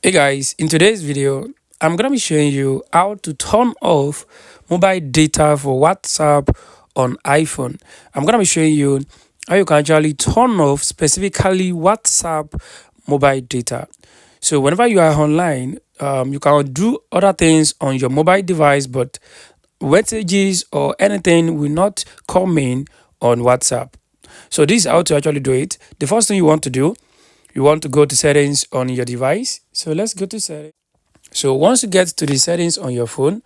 Hey guys, in today's video, I'm gonna be showing you how to turn off mobile data for WhatsApp on iPhone. I'm gonna be showing you how you can actually turn off specifically WhatsApp mobile data. So whenever you are online, you can do other things on your mobile device, but messages or anything will not come in on WhatsApp. So this is how to actually do it. The first thing you want to do, you want to go to settings on your device. So let's go to settings. So once you get to the settings on your phone,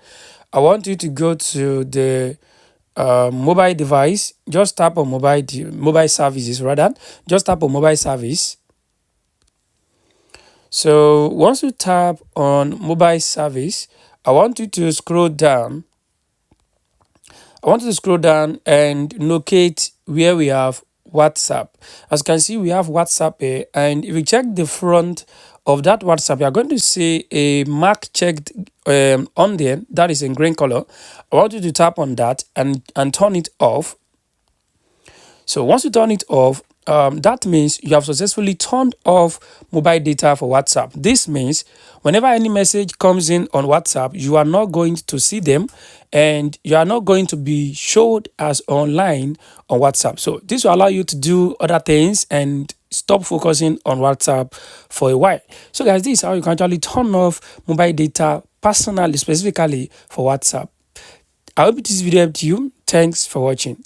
I want you to go to the mobile device. Just tap on mobile services rather. Just tap on mobile service. So once you tap on mobile service, I want you to scroll down. I want you to scroll down and locate where we have WhatsApp. As you can see, we have WhatsApp here, and if you check the front of that WhatsApp, you are going to see a mark checked on there that is in green color. I want you to tap on that and turn it off. So once you turn it off, that means you have successfully turned off mobile data for WhatsApp. This means whenever any message comes in on WhatsApp, you are not going to see them and you are not going to be showed as online on WhatsApp. So this will allow you to do other things and stop focusing on WhatsApp for a while. So guys, this is how you can actually turn off mobile data personally, specifically for WhatsApp. I hope this video helped you. Thanks for watching.